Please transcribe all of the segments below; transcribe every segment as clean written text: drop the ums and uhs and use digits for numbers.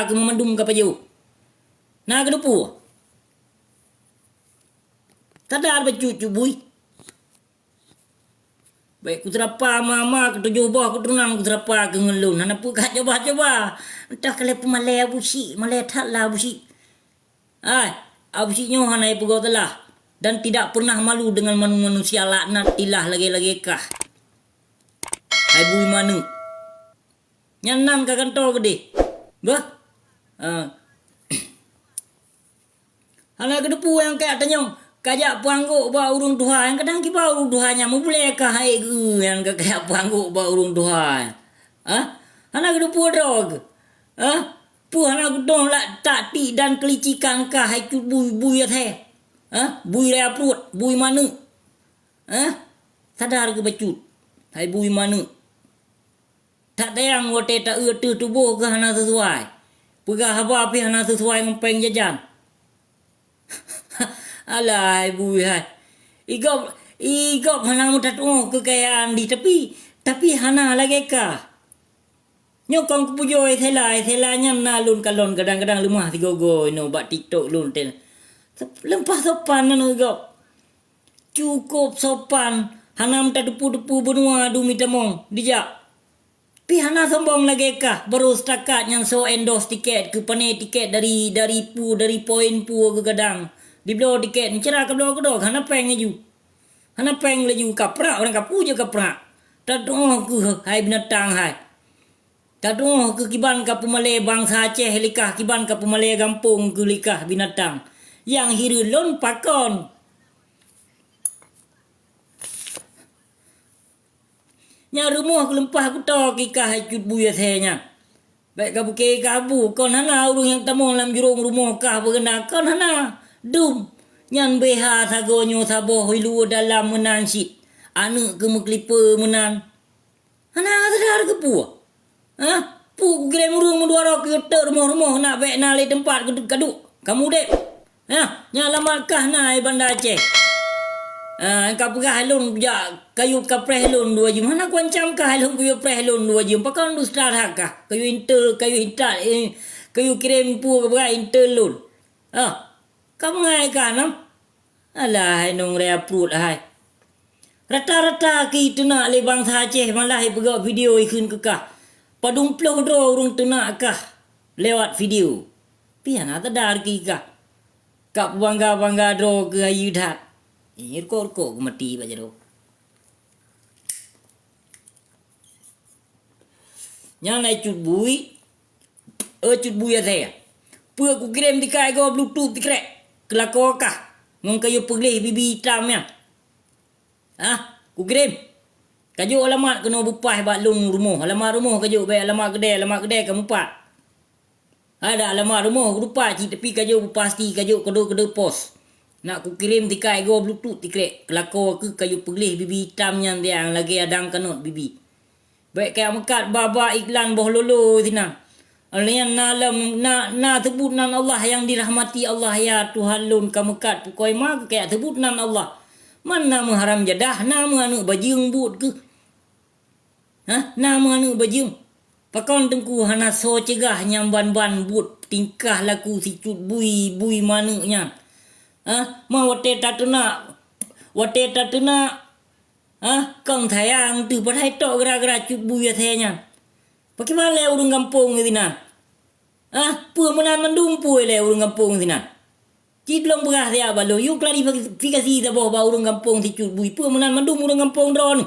terapa ke memandum ke paju. Nah kedupu. Tadar becucu bui. Baik ku terapa mama ketujuh bah ku tunang ku terapa ke ngelun. Hana pu kat coba. Entah kale pemalai abusi, malai tatlah abusi. Abusi nyo hana ipu gau telah dan tidak pernah malu dengan manusia laknat tilah lagi-lagi kah. Hai bui manu. Nyanang ka kantor gede. Bah. Hana kedepu yang kayak tanyong kajak puangguk ba urung tuha yang kadang ki ba urung tuhanya mu boleh ka hai ge yang kayak puangguk ba urung tuha. Hana kedepu drog. Pu hana gudong la tak ti dan kelicikan ka hai cu bui ya the. Bui rea perut, bui manu. Sadar ke becut. Hai bui manu. Tak tayang wote tak tu tubuh ke hana sesuai. Pegah haba pi hana sesuai ngempeng jajan. Alai bui hai. Igop hana mutat kekayaan di tapi hana lagi ka. Nyokong kupujoi thelanya nalun kalon kadang-kadang lemah tigogo no bak TikTok lun ten. Lempah sopan nanu igop. Cukup sopan hana mutat depu-depu benua dumi temong dijak. Pi hana sombong lagi kah baru setakat yang so endorse tiket ke pane tiket dari poin pu ke gadang di blow tiket cerah ke blow ke dog hana peng laju kaprak orang kapu je kaprak tadoh ke hai binatang hai tadoh ke kiban ka pemale bangsa Aceh likah kiban ka pemale kampung ke likah binatang yang hiru lon pakon. Nya rumah kelempah aku tok ikah hacut buya senya. Baik kabu ke kabu kon hana urung yang tamong lam jurung rumah kah berkena kon hana dum nyan beha sagonyo sabo hilu dalam menansit anu ke meklipe menan hana sadar ke pu pu grem urung menduara ke rumah nak baik nali tempat kaduk kamu dek nya lama kah na Banda Aceh. Kau pegah halun ja kayu kapreh halun 2 jam. Mana kuancam ka halun kayu preh halun 2 jam. Pakan lu start haka. Kayu intel, kayu hitat, kayu kirim pu ka intel lun. Kamu ngai kanam? Alah nong rea prut hai. Rata-rata ki tuna le bangsa Aceh malah pegak video ikun ke kah. Padung ploh dro urung tuna kah lewat video. Pian ada dar ki kah. Kap bangga dro ke ayu dat. Irko mati baca do. Yang naik cut bui ya saya. Pua ku kirim dikai go bluetooth dikrek. Kelako kah. Ngong kayu peglih bibi hitam yang. Ku kirim. Kajuk alamat kena bupah bak lung rumah. Alamat rumah kajuk baik alamat kedai kamu pak. Ada alamat rumah rupa cik tapi kajuk pasti kajuk kode pos. Nak ku kirim tikai go bluetooth tikrek kelako ke kayu peglih bibi hitam yang dia lagi adang kanut bibi. Baik kayak mekat baba iklan boh lolo tina. Alian nalam na sebut nan Allah yang dirahmati Allah ya Tuhan lun kamu kat pukoi ma kayak sebut nan Allah. Mana mengharam jadah nama anu bajing but ke. Nama anu bajing. Pakon tengku hana so cegah nyamban-ban but tingkah laku si cut bui manuknya. Ma wate tatuna kang thayang tu padai tok gara-gara cut buya thayanya pakai male urung kampung ngina pu menan mandum pu le urung kampung ngina cidlong begah dia balo yu klarifikasi da bah urung kampung ti cut bui pu menan mandum urung kampung dron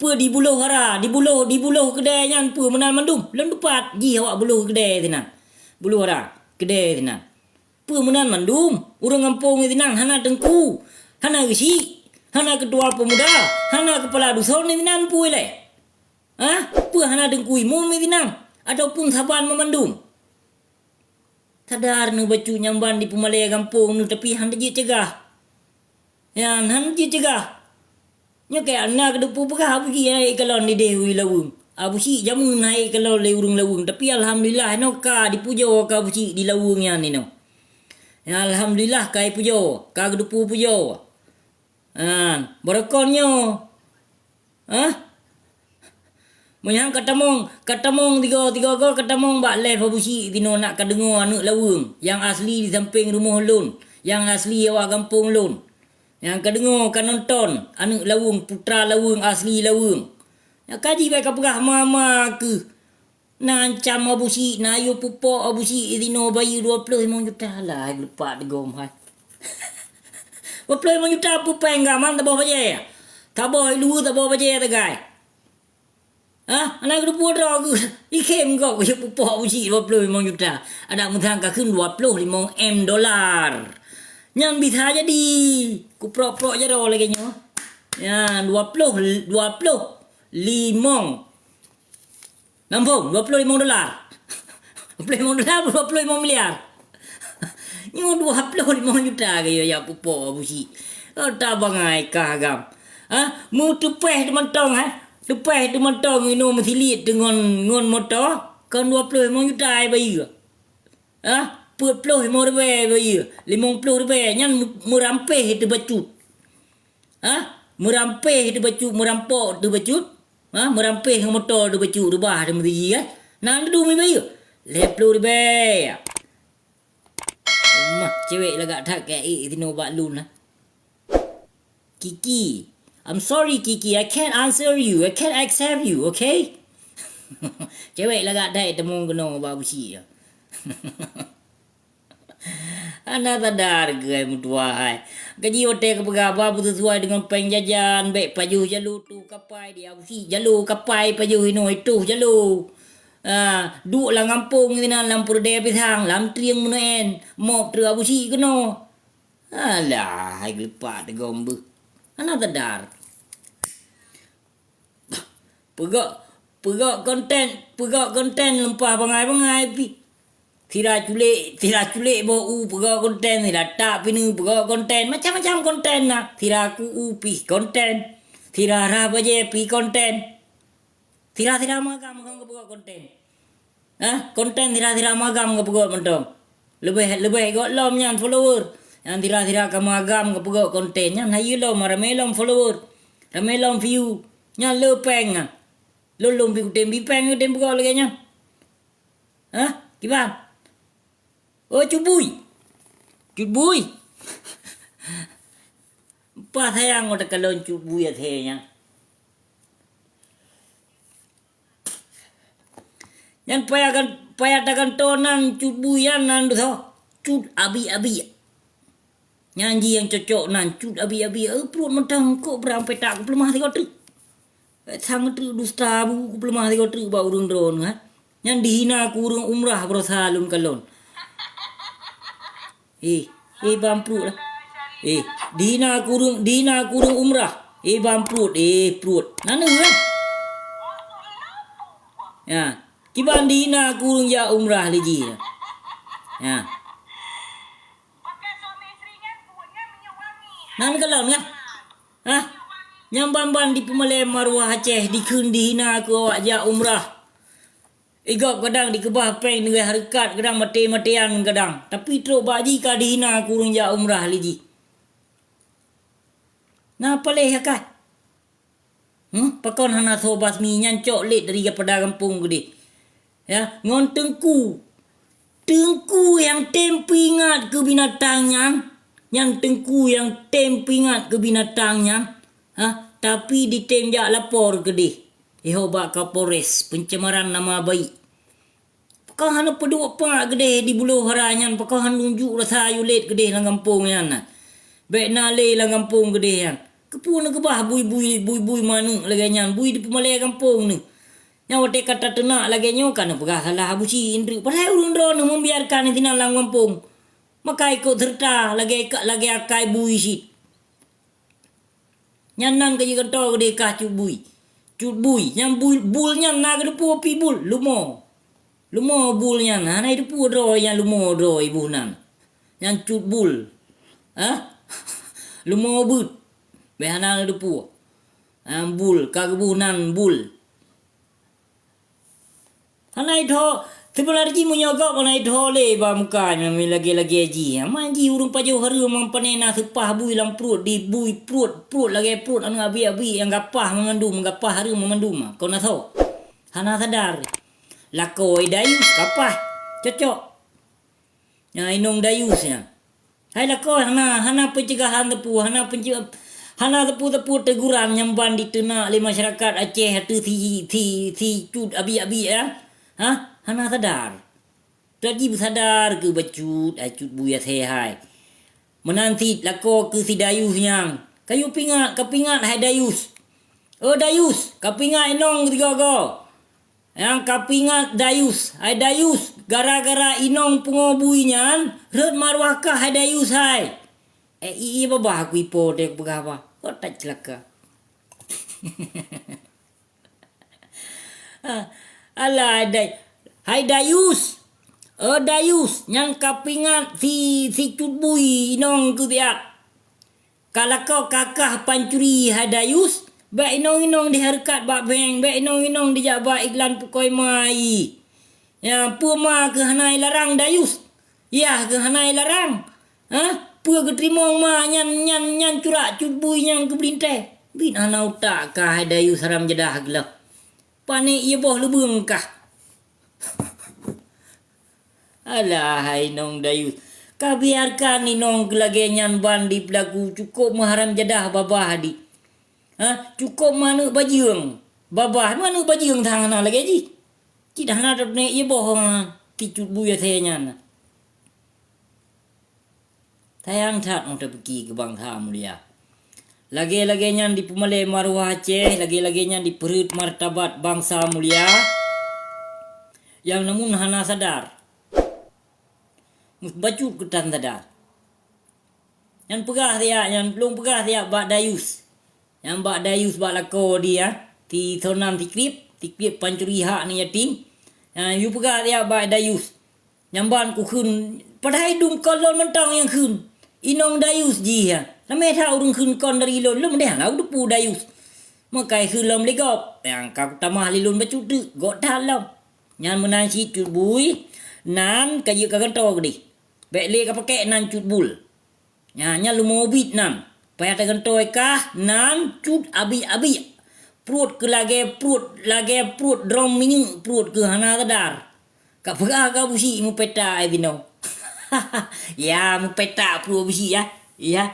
pu di buluh hara di buluh kedai nyan pu menan mandum lem depat ji awak buluh kedai tina buluh hara kedai tina pu menan mandum urang kampung ni tinang hana tengku hana gesi hana ketua pemuda hana kepala dusun ni tinang pu le pu hana tengku imum ni tinang ataupun saban memandum sadar nu bacu nyamban di pemalai kampung nu tapi handa je cegah yan handa je cegah nya kaya anak depu pegah abu ji ai kalon di dewi lawung abu si jamu naik kalau le urung lawung tapi alhamdulillah no ka dipujo ka abu si di lawung yan ni no. Ya alhamdulillah kai pujo, ka gedupu pujo. Barakonyo. Menyang katamong tiga go katamong bak left abusi tino nak kadengo anak lawung yang asli di samping rumah lon, yang asli awak kampung lon. Yang kadengo kan nonton anak lawung putra lawung asli lawung. Ya kaji baik kapagah mama ke. Nancam abusi na ayo pupok abusi tino bayi 25 juta lah lupa degom hai. 25 juta pupeng gaman tak bawa baje. Tak bawa lu tak bawa baje tak gai. Anak aku buat aku ikem kau ya pupok uji 25 juta. Ada mutangka kun 25 $. Nyan bisa jadi ku pro-pro je dah lagi nyo. Ya 25 Nampung $25. $25 25 miliar. Nyo 25 juta ke ya pupok uji. Kau tak bangai kagam. Mu tupeh teman-tong lepas tu mentong ini mesti lihat dengan motor kan 25 juta bayi. $40 bayi. $50 nyan merampeh itu bacut. Merampeh itu bacut, merampok itu bacut. Merampeh dengan motor itu bacut rubah dia mesti nang du mi bayi. $50. Mah cewek lagak tak kayak tino bak lun lah. Kiki, I'm sorry Kiki, I can't answer you. I can't accept you, okay? Cewek lah kat dai temu kena babu si. Anak sadar ke mutua hai. Gaji hotel ke pegawai apa sesuai dengan peng jajan, baik pajuh jalu tu kapai dia si jalu kapai pajuh ino itu jalu. Duk lah ngampung ni na lampur dia pisang, lam triang munaen, mop tu abu si kena. Alah, hai gelepak tegombe. Anak sadar. Pegak konten lempah bangai pi. Tira culik bawa pegak konten ni tak pinu pegak konten macam-macam konten nak. Tira ku pi konten. Tira rah baje pi konten. Tira magam ke pegak konten. Konten tira magam ke pegak mentong. Lebih gok lom nyan follower. Yang tira ke magam ke pegak konten nyan hayu lom ramelom follower. Ramelom view. Nyan lepeng lolong bi kutem bi peng kutem buka lagi nya. Kiban? Oh cubui. Apa sayang udah kalau cubui ya tehnya. Yang payah takkan tonan cubuyan nan tu cut abi. Nyanyi yang cocok nan cut abi. Perut mentang kok berampai tak pelemah tengok tu. Sang tu dusta bu pelemah tengok tu bau urung drone Yang dihina aku urung umrah berosalun kalon. Bamprut lah. Dihina aku urung umrah. Bamprut perut. Nana Ya. Kiban dihina aku urung ya umrah lagi. Ya. Nana kalon Yang bamban di Pemalai Marwah Aceh dikun dihina aku awak ja umrah. Igap kadang dikebah peng dengan harkat kadang mati-matian kadang. Tapi teruk baji ka dihina aku urung ja umrah lagi. Napa leh akat? Pakon hana sobas mi nyancok let dari pada kampung gede. Ya, ngon tengku. Tengku yang tempingat ke binatangnya. Yang tengku yang tempingat ke binatangnya. Tapi ditembak lapor ke dia. Bak Kapolres pencemaran nama baik. Pakahan apa dua pak gede di buluh haranyan. Pakahan nunjuk rasa yulet gede lang kampung yan. Baik nale lang kampung gede yan. Kepun kebah bui manu lagi yan. Bui di Pemalai kampung ni. Yang wate kata tenak lagi nyo kan pegah salah abusi indri. Padahal urun drone membiarkan di lang kampung. Maka ikut serta lagi akai bui si. Nyanan ke kata gede kah cubui. Yang bulnya nak depu api bul lumo bulnya na depu dro yang lumo dro ibu nan yang cut bul lumo but behana depu bul kagebunan bul hanai tho sebenarnya munyogok hanai tho le ba mukanya mi lagi ji manji urung pajo haru mampanena sepah bui lang perut di bui perut lagi perut anu abi yang gapah mengandum haru memandum kau nak tahu Hana sadar. Lakoi dayus kapah. Cocok. Ya inong dayusnya. Hai lakoi hana pencegahan tepu, hana tepu teguran yang bandit tena oleh masyarakat Aceh tu si cut abi ya. Hana sadar. Tadi bersadar ke bacut acut buya sehai. Menanti lako ke si dayus yang. Kayu kepingat hai dayus. Oh dayus, kepingat inong tiga-tiga. Yang kapingat dayus, hai dayus, gara-gara inong pengobuinya, red marwakah hai dayus hai. Iya babah aku ipo dek berapa? Kau tak celaka. Alah hai dayus. Dayus, yang kapingat si cutbui inong ku tiap. Kalau kau kakah pancuri hai dayus, baik inong diharkat bak beng, baik inong dijabak iklan pukoi mai. Ya, puma ke hanai larang dayus. Ya, ke hanai larang. Pua ke terima ma nyan curak cutbui yang ke belinteh. Bin ana utak kah hai dayus haram jedah gelap. Panik ia boh lebung kah. Alah hai nong dayus. Kau biarkan inong kelagenyan bandi pelaku cukup maharam jadah babah di. Cukup mana bajung. Babah mana bajung tangan lagi ji. Tidak nak ne ia bohong ticut buya sayanya. Tayang tak nak pergi ke bangsa mulia. Lagi-lagi nyan di Pemalai Marwah Aceh, lagi-lagi nyan di perut martabat bangsa mulia. Yang namun hana sadar. Bacut ketan sadar. Yang pegah dia, yang belum pegah dia bak dayus. Yang bak dayus bak lako dia. Ti sonam tikrip pancuri hak ni yatim. You pegah dia bak dayus. Yang ban ku khun. Padahal dung kolon mentang yang khun. Inong dayus ji ya. Lama tahu urung khun kon dari lon. Lom dia lau depu dayus. Makai khun lom legop. Yang kau tamah lilun bacut tu. Gok dalam. Yang menang si cutbui. Nan kayu kagantau gede. Baik le ka pakai nan cutbul. Nya lumobit nan. Paya tagantoi kah nan cut abi. Perut ke lagi perut drom mini perut ke hana kadar. Kak pegah ka busi mu peta ai bino. Ya mu peta perut busi ya. Ya.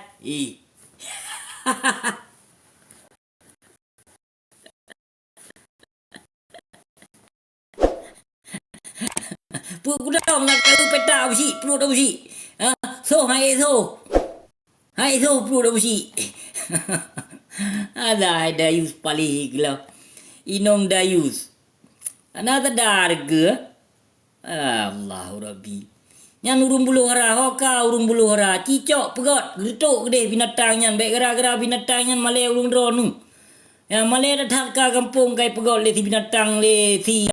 Perut kudam nak kau peta busi perut busi. So hai so. Hai so perut busi. Ada dayus paling gelap. Inong dayus. Ana tadar ke? Allahu Rabbi. Yang urung bulu hara hoka urung bulu hara cicok pegot getuk gede binatang nyan baik gara-gara binatang nyan malai urung dronu. Ya malai dah ka kampung kai pegot le si binatang le si